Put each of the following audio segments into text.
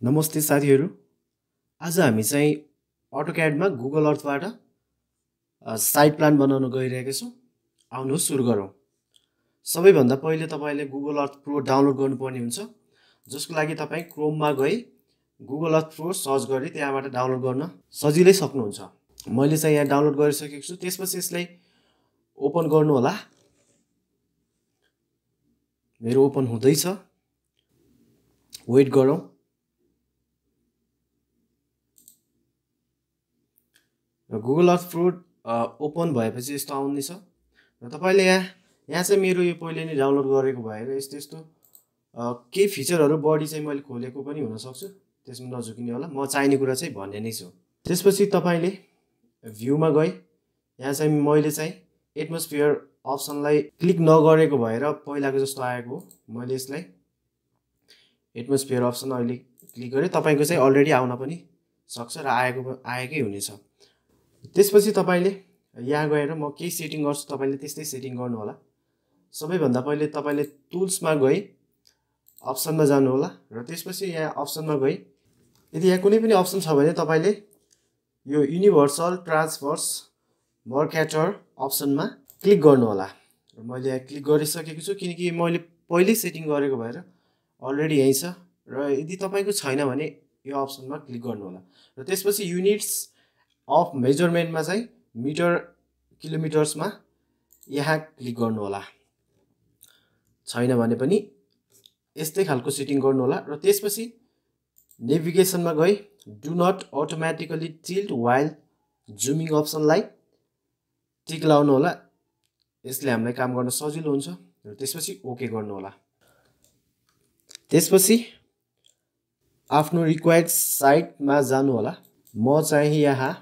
नमस्ते साथीहरू। आज हामी चाहिँ अटोक्याडमा गुगल अर्थबाट साइड प्लान बनाउन गइरहेका छौँ। आउनुहोस् सुरु गरौँ। सबैभन्दा पहिले तपाईले गुगल अर्थ प्रो डाउनलोड गर्नुपर्ने हुन्छ, जसको लागि तपाईँ क्रोममा गई गुगल अर्थ प्रो सर्च गरी त्यहाँबाट डाउनलोड गर्न सजिलै सक्नुहुन्छ। मैले चाहिँ यहाँ डाउनलोड गरिसकेको छु। त्यसपछि यसलाई ओपन गर्नु होला। मेरो ओपन हुँदैछ, वेट गरौँ। गुगल अर्थ प्रो ओपन भएपछि यस्तो आउनेछ र तपाईले यहाँ चाहिँ मेरो यो पहिले नै डाउनलोड गरेको भएर यस्तो केही फिचरहरू बढी चाहिँ मैले खोलेको पनि हुन सक्छु, त्यसमा नझुकिने होला। म चाहिने कुरा चाहिँ भन्ने नै छु। त्यसपछि तपाईले भ्यूमा गई यहाँ चाहिँ मैले चाहिँ एटमोस्फियर अप्सनलाई क्लिक नगरेको भएर पहिलाको जस्तो आएको हो। मैले यसलाई एटमोस्फियर अप्सन अहिले क्लिक गरे। तपाईको चाहिँ अलरेडी आउन पनि सक्छ र आएकै हुनेछ। त्यसपछि तपाईले यहाँ गएर म केही सेटिङ गर्छु, तपाईले त्यस्तै सेटिङ गर्नु होला। सबैभन्दा पहिले तपाईले टुल्समा गई अप्सनमा जानु होला र त्यसपछि यहाँ अप्सनमा गई यदि यहाँ कुनै पनि अप्सन छ भने तपाईले यो युनिभर्सल ट्रान्सफर्स मर्क्याटर अप्सनमा क्लिक गर्नु होला। र मैले यहाँ क्लिक गरिसकेको छु किनकि मैले पहिले सेटिङ गरेको भएर अलरेडी यही छ। र यदि तपाईको छैन भने यो अप्सनमा क्लिक गर्नु होला र त्यसपछि युनिट्स अफ मेजरमेन्टमा चाहिँ मिटर किलोमिटर्समा यहाँ क्लिक गर्नु होला। छैन भने पनि यस्तै खालको सेटिङ गर्नु होला र त्यसपछि नेभिगेसनमा गई do not automatically tilt while zooming अप्सनलाई टिक लाउनु होला। यसले हामीलाई काम गर्न सजिलो हुन्छ र त्यसपछि ओके गर्नु होला। त्यसपछि आफ्नो रिक्वायर्ड साइटमा जानु होला। म चाहिँ यहाँ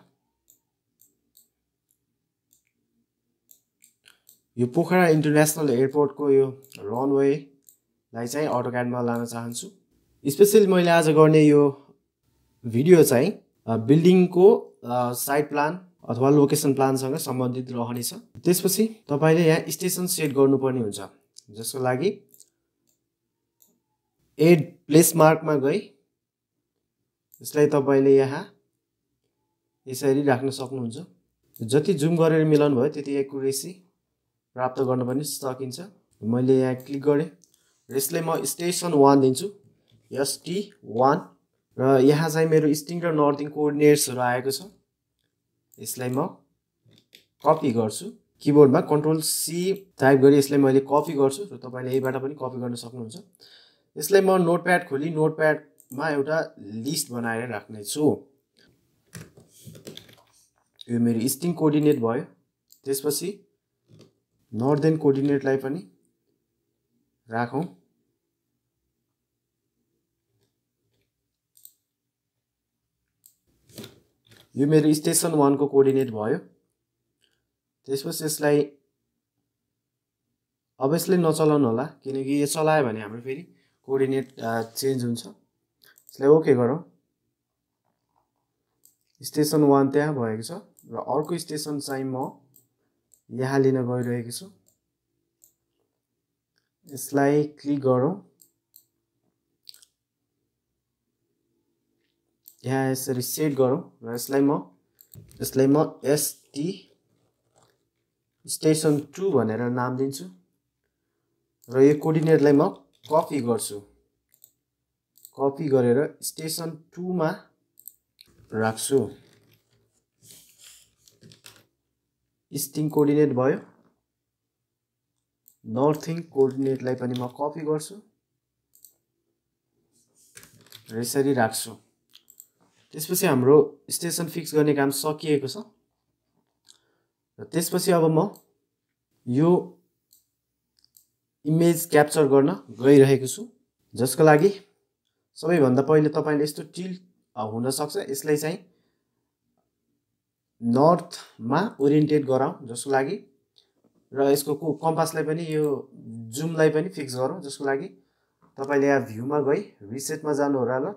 यो पोखरा इन्टरनेसनल एयरपोर्टको यो रनवेलाई चाहिँ अटोक्याडमा लान चाहन्छु। स्पेशली मैले आज गर्ने यो भिडियो चाहिँ बिल्डिङको साइड प्लान अथवा लोकेसन प्लानसँग सम्बन्धित रहनेछ। त्यसपछि तपाईले यहाँ स्टेसन सेट गर्नुपर्ने हुन्छ, जसको लागि एड प्लेस मार्कमा गई यसलाई तपाईले यहाँ यसरी राख्न सक्नुहुन्छ। जति जुम गरेर मिलाउनु भयो त्यति एक्युरेसी प्राप्त गर्न पनि सकिन्छ। मैले यहाँ क्लिक गरेँ र यसलाई म स्टेसन 1 दिन्छु, ST1। र यहाँ चाहिँ मेरो इस्टिङ र नर्थिङ कोअर्डिनेट्सहरू आएको छ। यसलाई म कपी गर्छु। किबोर्डमा Ctrl+C टाइप गरी यसलाई मैले कपी गर्छु र तपाईले यहीबाट पनि कपी गर्न सक्नुहुन्छ। यसलाई म नोटप्याड खोली नोटप्याडमा एउटा लिस्ट बनाएर राख्ने छु। यो मेरो इस्टिङ कोअर्डिनेट भयो। त्यसपछि नर्दर्न कोअर्डिनेटलाई पनि राखौं। यो मेरो स्टेसन 1 को कोअर्डिनेट भयो। त्यसपछि यसलाई अब यसले नचलाउनु होला किनकि यो चलायो भने हाम्रो फेरि कोअर्डिनेट चेन्ज हुन्छ। यसलाई ओके गरौँ। स्टेसन 1 त्यहाँ भएको छ र अर्को स्टेसन चाहिँ म यहाँ लिन गइरहेको छु। यसलाई क्लिक गरौँ। यहाँ यसरी सेट गरौँ र यसलाई म ST स्टेसन 2 भनेर नाम दिन्छु र यो कोअर्डिनेटलाई म कपी गर्छु। कपी गरेर स्टेसन 2 मा राख्छु। इस्टिङ कोअर्डिनेट भयो। नर्थिङ कोअर्डिनेटलाई पनि म कपी गर्छु र यसरी राख्छु। त्यसपछि हाम्रो स्टेसन फिक्स गर्ने काम सकिएको छ। र त्यसपछि अब म यो इमेज क्याप्चर गर्न गइरहेको छु, जसको लागि सबैभन्दा पहिले तपाईले यस्तो टिल्ट हुन सक्छ। यसलाई चाहिँ नर्थमा ओरिएन्टेट गराउँ, जसको लागि र यसको कम्पासलाई पनि यो जुमलाई पनि फिक्स गरौँ, जसको लागि तपाईले यहाँ भ्यूमा गई रिसेटमा जानु होला। र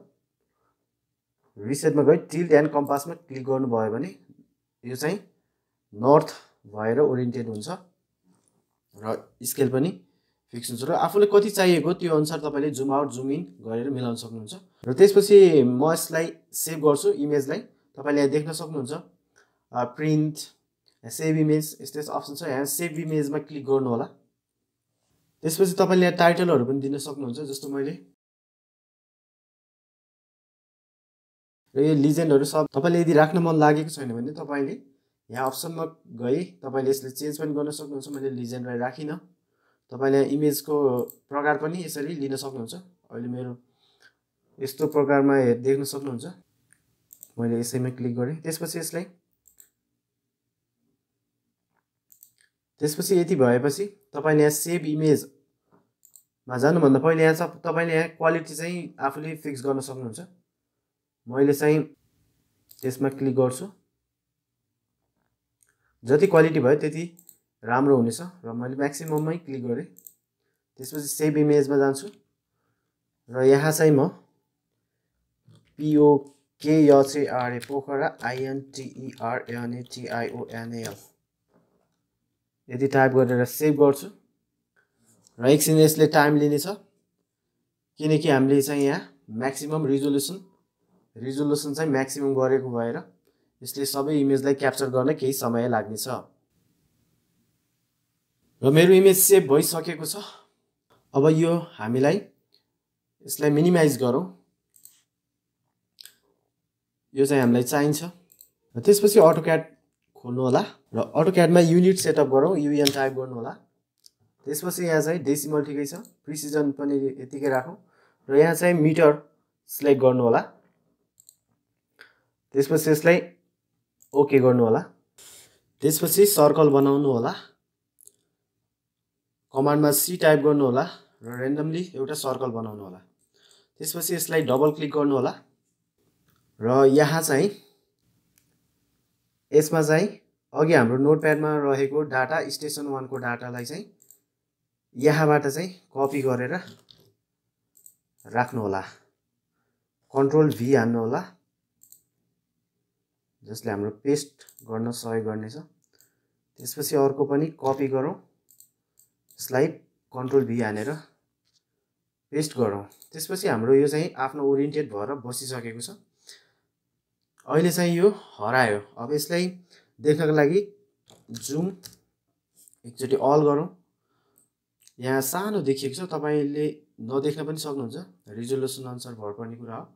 रिसेटमा गई टिल्ट एन्ड कम्पासमा क्लिक गर्नुभयो भने यो चाहिँ नर्थ भएर ओरिएन्टेड हुन्छ र स्केल पनि फिक्स हुन्छ र आफूले कति चाहिएको त्यो अनुसार तपाईले जुम आउट जुम इन गरेर मिलाउन सक्नुहुन्छ। र त्यसपछि म यसलाई सेभ गर्छु इमेजलाई। तपाईँले यहाँ देख्न सक्नुहुन्छ प्रिन्ट, सेभ इमेज यस्तो यस्तो अप्सन छ। यहाँ सेभ इमेजमा क्लिक गर्नु होला। त्यसपछि तपाईँले यहाँ टाइटलहरू पनि दिन सक्नुहुन्छ, जस्तो मैले र यो लिजेन्डहरू सब तपाईँले यदि राख्न मन लागेको छैन भने तपाईँले यहाँ अप्सनमा गई तपाईँले यसले चेन्ज पनि गर्न सक्नुहुन्छ। मैले लिजेन्डलाई राखिनँ। तपाईँले इमेजको प्रकार पनि यसरी लिन सक्नुहुन्छ। अहिले मेरो यस्तो प्रकारमा देख्न सक्नुहुन्छ। मैले यसैमा क्लिक गरेँ। त्यसपछि यति भएपछि तपाईँले यहाँ सेभ इमेजमा जानुभन्दा पहिले यहाँ तपाईँले यहाँ क्वालिटी चाहिँ आफूले फिक्स गर्न सक्नुहुन्छ। मैले चाहिँ त्यसमा क्लिक गर्छु। जति क्वालिटी भयो त्यति राम्रो हुनेछ र मैले म्याक्सिमममै क्लिक गरेँ। त्यसपछि सेभ इमेजमा जान्छु र यहाँ चाहिँ म POKHARA पोखरा INTERNATIONAL यदि टाइप गरेर सेभ गर्छु र एकछिन यसले टाइम लिनेछ, किनकि हामीले चाहिँ यहाँ म्याक्सिमम रिजोल्युसन चाहिँ म्याक्सिमम गरेको भएर यसले सबै इमेजलाई क्याप्चर गर्न केही समय लाग्नेछ। र मेरो इमेज सेभ भइसकेको छ। अब यो हामीलाई यसलाई मिनिमाइज गरौँ। यो चाहिँ हामीलाई चाहिन्छ। र त्यसपछि अटोक्याड खोल्नु होला र अटोक्याडमा युनिट सेटअप गरौँ। UN टाइप गर्नु होला। त्यसपछि यहाँ चाहिँ डेसिमल ठिकै छ, प्रिसिजन पनि यतिकै राखौँ र यहाँ चाहिँ मिटर सिलेक्ट गर्नु होला। त्यसपछि यसलाई ओके गर्नु होला। त्यसपछि सर्कल बनाउनु होला। कमान्डमा C टाइप गर्नु होला र र्यान्डमली एउटा सर्कल बनाउनु होला। त्यसपछि यसलाई डबल क्लिक गर्नु होला र यहाँ चाहिँ यसमा चाहिँ अघि हाम्रो नोटप्याडमा रहेको डाटा स्टेसन 1 को डाटालाई चाहिँ यहाँबाट चाहिँ कपी गरेर राख्नु होला। कन्ट्रोल V हान्नु होला, जसले हाम्रो पेस्ट गर्न सहयोग गर्नेछ। त्यसपछि अर्को पनि कपी गरौँ, यसलाई कन्ट्रोल V हानेर पेस्ट गरौँ। त्यसपछि हाम्रो यो चाहिँ आफ्नो ओरिएन्टेड भएर बसिसकेको छ। अहिले चाहिँ यो हरायो। अब यसलाई देख्नको लागि जुम एकचोटि अल गरौँ। यहाँ सानो देखिएको छ, तपाईँले नदेख्न पनि सक्नुहुन्छ, रिजोल्युसन अनुसार भर पर्ने कुरा हो।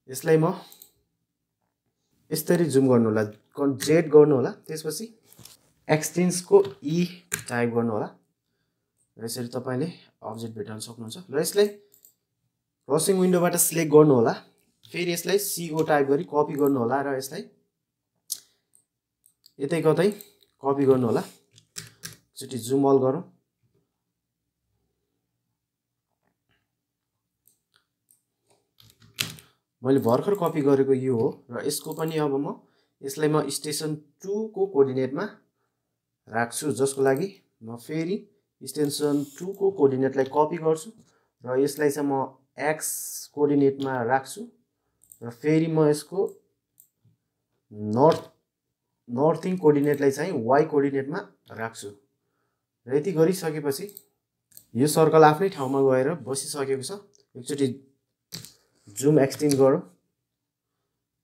यसलाई म यसरी जुम गर्नु होला, Z गर्नु होला। त्यसपछि एक्सटेन्सको E टाइप गर्नु होला र यसरी तपाईँले अब्जेक्ट भेटाउन सक्नुहुन्छ। र यसलाई क्रसिङ विन्डोबाट सिलेक्ट गर्नु होला। फेरि यसलाई CO टाइप गरी कपी गर्नु होला र यसलाई यतै कतै कपी गर्नु होला। एकचोटि जुम अल गरौँ। मैले भर्खर कपी गरेको यो हो र यसको पनि अब यसलाई म स्टेसन 2 को कोअर्डिनेटमा राख्छु, जसको लागि म फेरि स्टेसन 2 को कोअर्डिनेटलाई कपी गर्छु र यसलाई चाहिँ म X कोअर्डिनेटमा राख्छु र फेरि म यसको नर्थिङ कोअर्डिनेटलाई चाहिँ Y कोअर्डिनेटमा राख्छु। र यति गरिसकेपछि यो सर्कल आफ्नै ठाउँमा गएर बसिसकेको छ। एकचोटि जुम एक्सटेन्ड गरौँ।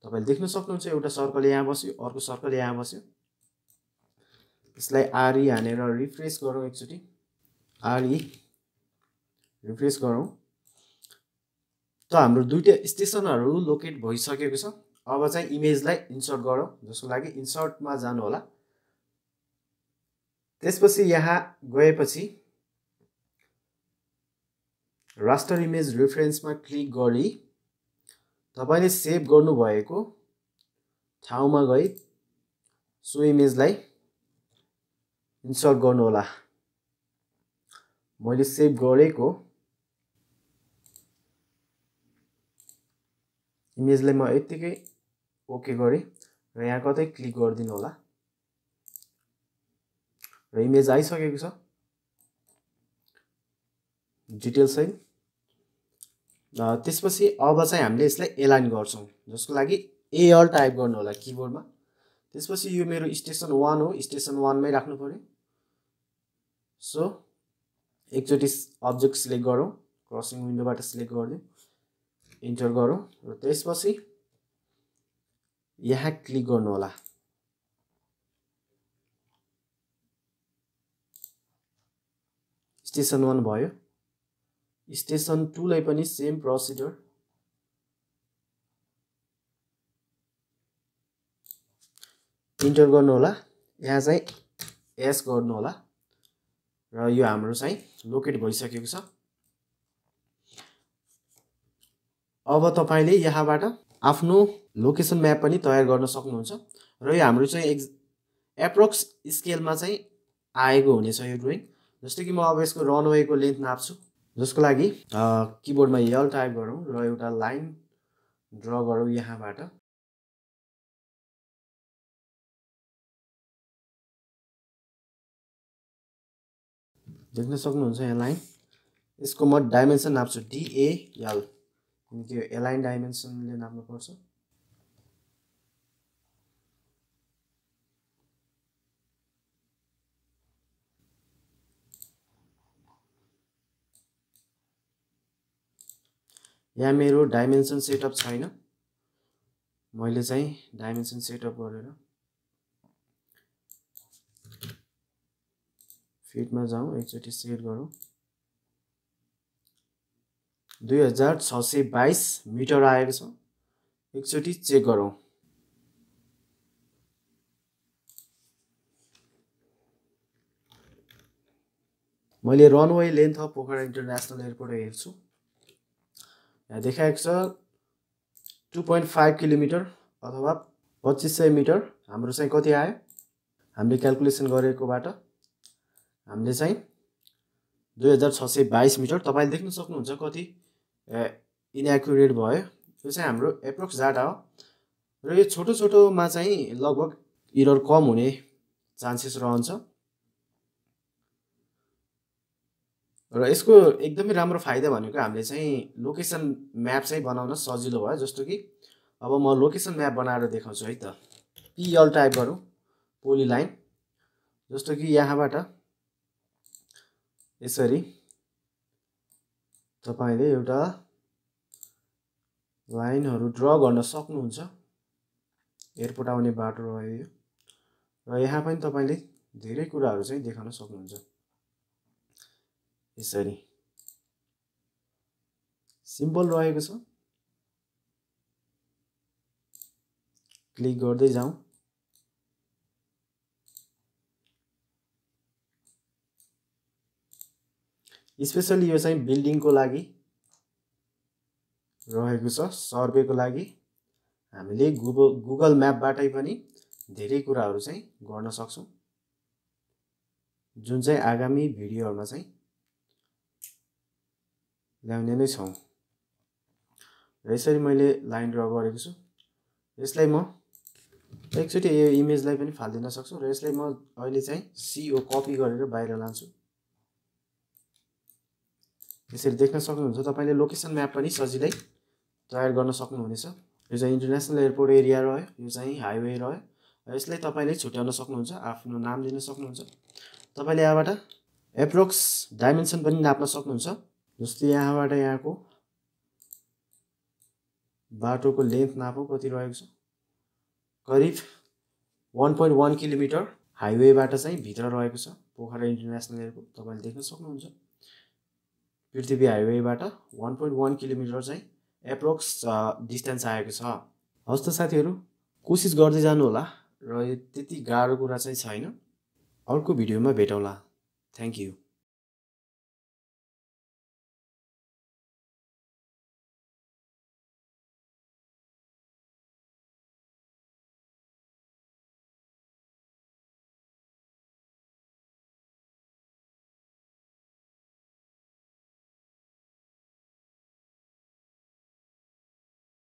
तपाईले देख्न सक्नुहुन्छ एउटा सर्कल यहाँ बस्यो, अर्को सर्कल यहाँ बस्यो। यसलाई RE हानेर रिफ्रेश गरौँ। एकचोटि RE रिफ्रेश गरौँ। त हाम्रो दुईटा स्टेसनहरू लोकेट भइसकेको छ। अब चाहिँ इमेजलाई इन्सर्ट गरौँ, जसको लागि इन्सर्टमा जानु होला। त्यसपछि यहाँ गएपछि रास्टर इमेज रेफरेन्समा क्लिक गरी तपाईले सेभ गर्नुभएको ठाउँमा गई सो इमेजलाई इन्सर्ट गर्नु होला। मैले सेभ गरेको इमेजलाई म यतिकै ओके गरे र यहाँ कतै क्लिक गरिदिनु होला र इमेज आइसकेको छ डिटेल सहित। त्यसपछि अब चाहिँ हामीले यसलाई एलाइन गर्छौं, जसको लागि AL टाइप गर्नु होला किबोर्डमा। त्यसपछि यो मेरो स्टेसन 1 हो, स्टेसन 1 मै राख्नु पर्यो। सो एकचोटि अब्जेक्ट सिलेक्ट गरौँ, क्रसिङ विन्डोबाट सिलेक्ट गर्दियौ। इन्टर गरौँ र त्यसपछि यहाँ क्लिक गर्नु होला। स्टेसन 1 भयो। स्टेसन 2 लाई पनि सेम प्रोसिडर। इन्टर गर्नु होला। यहाँ चाहिँ एस गर्नु होला र यो हाम्रो चाहिँ लोकेट भइसकेको छ। अब तपाईले यहाँबाट आफ्नो लोकेसन म्याप पनि तयार गर्न सक्नुहुन्छ र यो हाम्रो चाहिँ एप्रोक्स स्केलमा चाहिँ आएको हुनेछ यो ड्रइङ। जस्तै कि म अब यसको रनवेको लेन्थ नाप्छु, जसको लागि किबोर्डमा यल टाइप गरौँ र एउटा लाइन ड्र गरौँ यहाँबाट। देख्न सक्नुहुन्छ यहाँ लाइन। यसको म डाइमेन्सन नाप्छु DAL, त्यो एलाइन डाइमेन्सनले नाप्नु पर्छ। यहाँ मेरो डाइमेन्सन सेटअप छैन, मैले चाहिँ डाइमेन्सन सेटअप गरेर फिटमा जाउँ, एकचोटि सेट गरौँ। 2622 मिटर आएको छ। एकचोटि चेक गरौँ। मैले runway length of Pokhara international airport हेर्छु। यहाँ देखाएको छ 2.5 किलोमिटर अथवा 2500 मिटर। हाम्रो चाहिँ कति आयो? हामीले क्याल्कुलेसन गरेकोबाट हामीले चाहिँ 2622 मिटर। तपाईले देख्न सक्नुहुन्छ कति इनएक्युरेट भयो। यो चाहिँ हाम्रो एप्रोक्स डाटा हो र यो छोटो छोटोमा चाहिँ लगभग एरर कम हुने चान्सेस रहन्छ र यसको एकदमै राम्रो फाइदा भनेको हामीले चाहिँ लोकेसन म्याप चाहिँ बनाउन सजिलो भयो। जस्तो कि अब म लोकेसन म्याप बनाएर देखाउँछु है त। PL टाइप गरौँ, पोलिलाइन। जस्तो कि यहाँबाट यसरी तपाईले एउटा लाइनहरु ड्र गर्न सक्नुहुन्छ। एयरपोर्ट आउने बाटो रह्यो यो र यहाँ पनि तपाईले धेरै कुराहरु चाहिँ देखाउन सक्नुहुन्छ। यसरी सिम्पल रहेको छ। क्लिक गर्दै जाउँ। स्पेशली यो चाहिँ बिल्डिङको लागि रहेको छ। सर्वेको लागि हामीले गुगल म्यापबाटै पनि धेरै कुराहरु चाहिँ गर्न सक्छौं, जुन चाहिँ आगामी भिडियोहरुमा चाहिँ ल्याउने नै छौं। र यसरी मैले लाइन ड्र गरेको छु। यसलाई म एकचोटि यो इमेजलाई पनि फाल्दिन सक्छु र यसलाई म अहिले चाहिँ CO कपी गरेर बाहिर लान्छु। यसरी देख्न सक्नुहुन्छ तपाईले लोकेसन म्याप पनि सजिलै तयार गर्न सक्नुहुनेछ। यो चाहिँ इन्टरनेसनल एयरपोर्ट एरिया रह्यो, यो चाहिँ हाइवे रह्यो। यसलाई तपाईले छुट्याउन सक्नुहुन्छ, आफ्नो नाम दिन सक्नुहुन्छ। तपाईले यहाँबाट एप्रोक्स डाइमेन्सन पनि नाप्न सक्नुहुन्छ। जस्तै यहाँबाट यहाँको बाटोको लेन्थ नापौं कति रहेको छ। करिब 1.1 किलोमिटर हाइवेबाट चाहिँ भित्र रहेको छ पोखरा इन्टरनेसनल एयरपोर्ट। तपाईले देख्न सक्नुहुन्छ पृथ्वी हाइवेबाट 1.1 किलोमिटर चाहिँ एप्रोक्स डिस्टेन्स आएको छ। हस् त साथीहरु, कोसिस गर्दै जानु होला र यो त्यति गाह्रो कुरा चाहिँ छैन। अर्को भिडियोमा भेटौँला। Thank you.